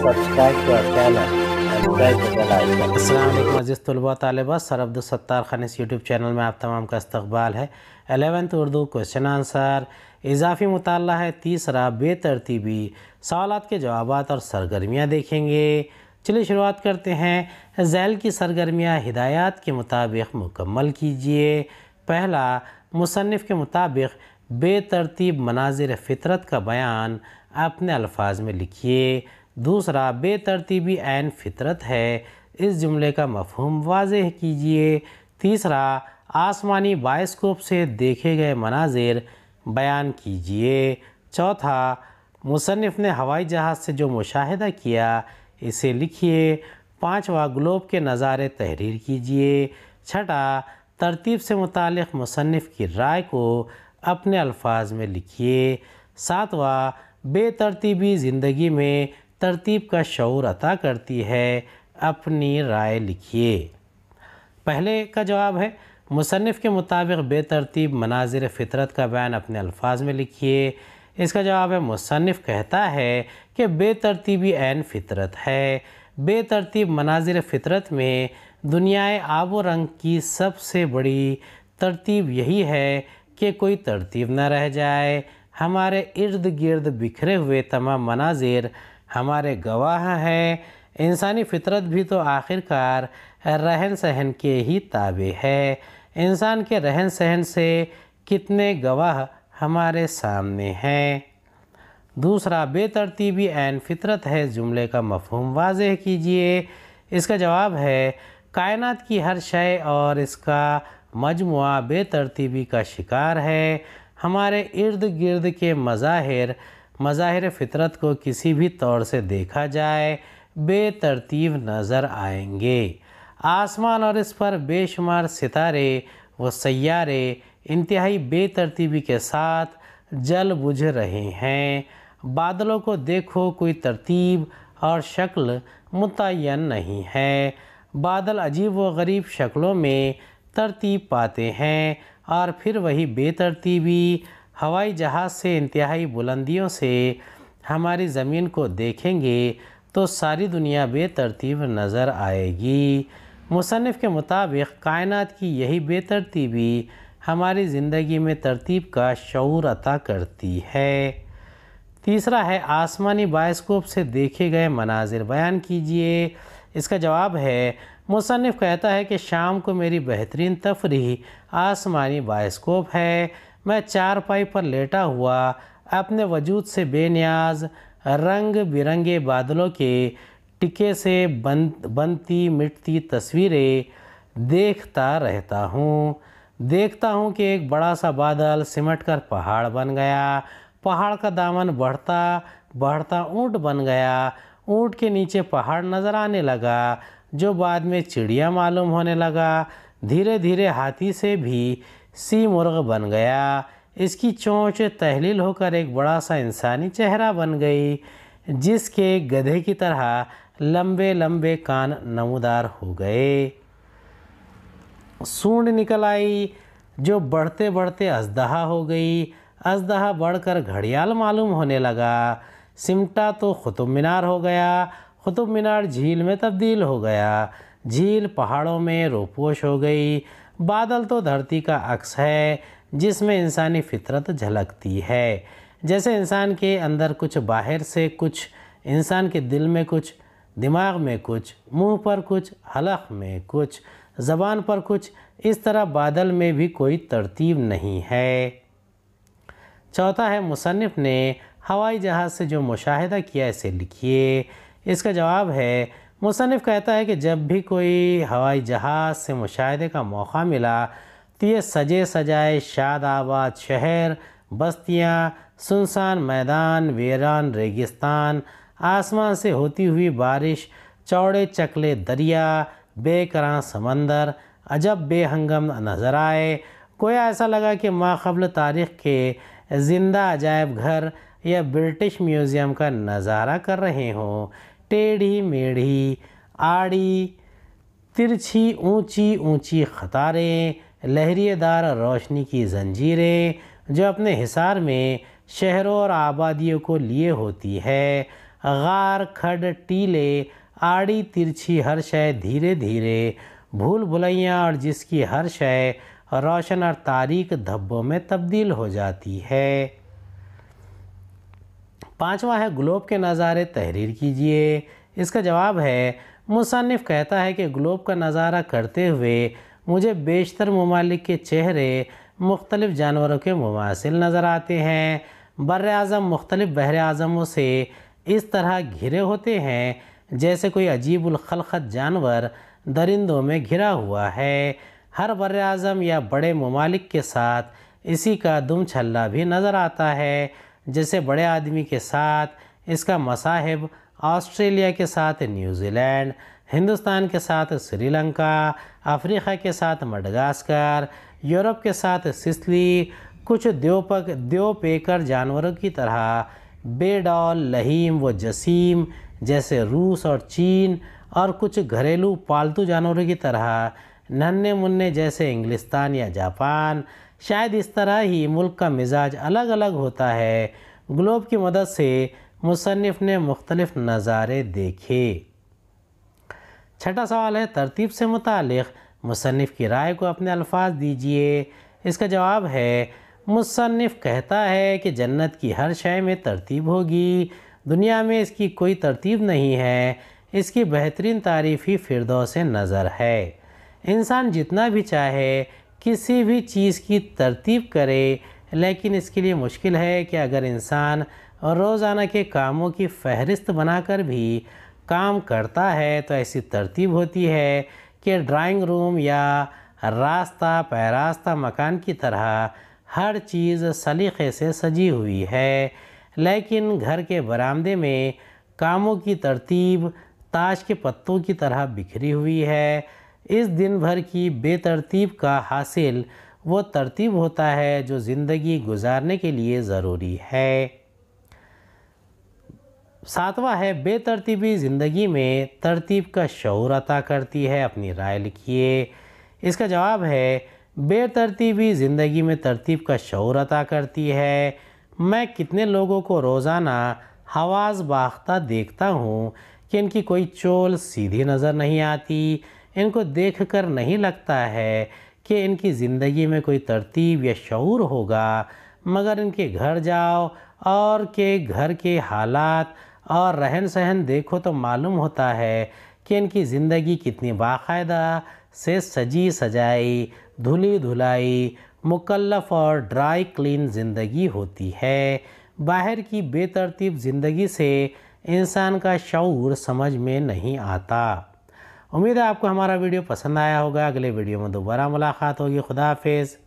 subscribe to our channel and press the bell icon. السلام علیکم عزیز طلباء طالبات، سر عبدالستار خان اس یوٹیوب چینل میں آپ تمام کا استقبال ہے۔ 11th اردو کوشچن آنسر اضافی مطالعہ ہے تیسرا، بے ترتیبی سوالات کے جوابات اور سرگرمیاں دیکھیں گے۔ چلیے شروعات کرتے ہیں۔ ذیل کی سرگرمیاں ہدایات کے مطابق مکمل کیجئے۔ پہلا، مصنف کے مطابق بے ترتیب مناظر فطرت کا بیان اپنے الفاظ میں لکھیے۔ دوسرا، بے ترتیبی عین فطرت ہے، اس جملے کا مفہوم واضح کیجئے۔ تیسرا، آسمانی بائسکوپ سے دیکھے گئے مناظر بیان کیجئے۔ چوتھا، مصنف نے ہوائی جہاز سے جو مشاہدہ کیا اسے لکھیے۔ پانچواں، گلوب کے نظارے تحریر کیجئے۔ چھٹا، ترتیب سے متعلق مصنف کی رائے کو اپنے الفاظ میں لکھیے۔ ساتواں، بے ترتیبی زندگی میں ترتیب کا شعور عطا کرتی ہے، اپنی رائے لکھیے۔ پہلے کا جواب ہے، مصنف کے مطابق بے ترتیب مناظر فطرت کا بیان اپنے الفاظ میں لکھیے۔ اس کا جواب ہے، مصنف کہتا ہے کہ بے ترتیبی عین فطرت ہے۔ بے ترتیب مناظر فطرت میں دنیائے آب و رنگ کی سب سے بڑی ترتیب یہی ہے کہ کوئی ترتیب نہ رہ جائے۔ ہمارے ارد گرد بکھرے ہوئے تمام مناظر ہمارے گواہ ہیں۔ انسانی فطرت بھی تو آخرکار رہن سہن کے ہی تابع ہے۔ انسان کے رہن سہن سے کتنے گواہ ہمارے سامنے ہیں۔ دوسرا، بے ترتیبی عین فطرت ہے، جملے کا مفہوم واضح کیجئے۔ اس کا جواب ہے، کائنات کی ہر شے اور اس کا مجموعہ بے ترتیبی کا شکار ہے۔ ہمارے ارد گرد کے مظاہر فطرت کو کسی بھی طور سے دیکھا جائے بے ترتیب نظر آئیں گے۔ آسمان اور اس پر بے شمار ستارے و سیارے انتہائی بے ترتیبی کے ساتھ جل بجھ رہے ہیں۔ بادلوں کو دیکھو، کوئی ترتیب اور شکل متعین نہیں ہے۔ بادل عجیب و غریب شکلوں میں ترتیب پاتے ہیں اور پھر وہی بے ترتیبی ہوائی جہاز سے انتہائی بلندیوں سے ہماری زمین کو دیکھیں گے تو ساری دنیا بے ترتیب نظر آئے گی۔ مصنف کے مطابق کائنات کی یہی بے ترتیبی ہماری زندگی میں ترتیب کا شعور عطا کرتی ہے۔ تیسرا ہے، آسمانی بائسکوپ سے دیکھے گئے مناظر بیان کیجئے۔ اس کا جواب ہے، مصنف کہتا ہے کہ شام کو میری بہترین تفریح آسمانی بائسکوپ ہے۔ میں چارپائی پر لیٹا ہوا اپنے وجود سے بے نیاز رنگ برنگے بادلوں کے ٹکے سے بنتی مٹتی تصویریں دیکھتا رہتا ہوں۔ دیکھتا ہوں کہ ایک بڑا سا بادل سمٹ کر پہاڑ بن گیا، پہاڑ کا دامن بڑھتا بڑھتا اونٹ بن گیا، اونٹ کے نیچے پہاڑ نظر آنے لگا جو بعد میں چڑیا معلوم ہونے لگا، دھیرے دھیرے ہاتھی سے بھی سی مرغ بن گیا، اس کی چونچ تحلیل ہو کر ایک بڑا سا انسانی چہرہ بن گئی جس کے گدھے کی طرح لمبے لمبے کان نمودار ہو گئے۔ سونڈ نکل آئی جو بڑھتے بڑھتے اژدہا ہو گئی، اژدہا بڑھ کر گھڑیال معلوم ہونے لگا، سمٹا تو قطب مینار ہو گیا، قطب مینار جھیل میں تبدیل ہو گیا، جھیل پہاڑوں میں روپوش ہو گئی، بادل تو دھرتی کا عکس ہے جس میں انسانی فطرت جھلکتی ہے۔ جیسے انسان کے اندر کچھ، باہر سے کچھ، انسان کے دل میں کچھ، دماغ میں کچھ، منہ پر کچھ، حلق میں کچھ، زبان پر کچھ، اس طرح بادل میں بھی کوئی ترتیب نہیں ہے۔ چوتھا ہے، مصنف نے ہوائی جہاز سے جو مشاہدہ کیا اسے لکھیے۔ اس کا جواب ہے، مصنف کہتا ہے کہ جب بھی کوئی ہوائی جہاز سے مشاہدے کا موقع ملا تو یہ سجے سجائے شاد آباد شہر، بستیاں، سنسان میدان، ویران ریگستان، آسمان سے ہوتی ہوئی بارش، چوڑے چکلے دریا، بے کراں سمندر عجب بے ہنگم نظر آئے۔ گویا ایسا لگا کہ ماقبل تاریخ کے زندہ عجائب گھر یا برٹش میوزیم کا نظارہ کر رہے ہوں۔ ٹیڑھی میڑھی، آڑی ترچھی اونچی اونچی قطاریں، لہریے دار روشنی کی زنجیریں جو اپنے حصار میں شہروں اور آبادیوں کو لیے ہوتی ہے، غار کھڈ ٹیلے آڑی ترچھی ہر شے دھیرے دھیرے بھول بھلیاں اور جس کی ہر شے روشن اور تاریک دھبوں میں تبدیل ہو جاتی ہے۔ پانچواں ہے گلوب کے نظارے تحریر کیجئے۔ اس کا جواب ہے مصنف کہتا ہے کہ گلوب کا نظارہ کرتے ہوئے مجھے بیشتر ممالک کے چہرے مختلف جانوروں کے مماثل نظر آتے ہیں۔ بر اعظم مختلف بحر اعظموں سے اس طرح گھرے ہوتے ہیں جیسے کوئی عجیب الخلقت جانور درندوں میں گھرا ہوا ہے۔ ہر بر اعظم یا بڑے ممالک کے ساتھ اسی کا دم چھلا بھی نظر آتا ہے، جیسے بڑے آدمی کے ساتھ اس کا مصاحب آسٹریلیا کے ساتھ نیوزی لینڈ، ہندوستان کے ساتھ سری لنکا، افریقہ کے ساتھ مڈغاسکر، یورپ کے ساتھ سسلی، کچھ دیو پیکر جانوروں کی طرح بے ڈول، لہیم و جسیم جیسے روس اور چین، اور کچھ گھریلو پالتو جانوروں کی طرح ننھے منھے جیسے انگلستان یا جاپان۔ شاید اس طرح ہی ملک کا مزاج الگ الگ ہوتا ہے۔ گلوب کی مدد سے مصنف نے مختلف نظارے دیکھے۔ چھٹا سوال ہے ترتیب سے متعلق مصنف کی رائے کو اپنے الفاظ دیجئے۔ اس کا جواب ہے مصنف کہتا ہے کہ جنت کی ہر شے میں ترتیب ہوگی، دنیا میں اس کی کوئی ترتیب نہیں ہے۔ اس کی بہترین تعریف ہی فردوس نظر ہے۔ انسان جتنا بھی چاہے کسی بھی چیز کی ترتیب کرے، لیکن اس کے لیے مشکل ہے کہ اگر انسان روزانہ کے کاموں کی فہرست بنا کر بھی کام کرتا ہے تو ایسی ترتیب ہوتی ہے کہ ڈرائنگ روم یا راستہ پیراستہ مکان کی طرح ہر چیز سلیقے سے سجی ہوئی ہے، لیکن گھر کے برآمدے میں کاموں کی ترتیب تاش کے پتوں کی طرح بکھری ہوئی ہے۔ اس دن بھر کی بے ترتیب کا حاصل وہ ترتیب ہوتا ہے جو زندگی گزارنے کے لیے ضروری ہے۔ ساتواں ہے بے ترتیبی زندگی میں ترتیب کا شعور عطا کرتی ہے۔ اپنی رائے لکھیے۔ اس کا جواب ہے بے ترتیبی زندگی میں ترتیب کا شعور عطا کرتی ہے۔ میں کتنے لوگوں کو روزانہ حواس باختہ دیکھتا ہوں کہ ان کی کوئی چول سیدھی نظر نہیں آتی۔ ان کو دیکھ کر نہیں لگتا ہے کہ ان کی زندگی میں کوئی ترتیب یا شعور ہوگا، مگر ان کے گھر جاؤ اور کہ گھر کے حالات اور رہن سہن دیکھو تو معلوم ہوتا ہے کہ ان کی زندگی کتنی باقاعدہ سے سجی سجائی، دھلی دھلائی، مکلف اور ڈرائی کلین زندگی ہوتی ہے۔ باہر کی بے ترتیب زندگی سے انسان کا شعور سمجھ میں نہیں آتا۔ امید ہے آپ کو ہمارا ویڈیو پسند آیا ہوگا۔ اگلے ویڈیو میں دوبارہ ملاقات ہوگی۔ خدا حافظ۔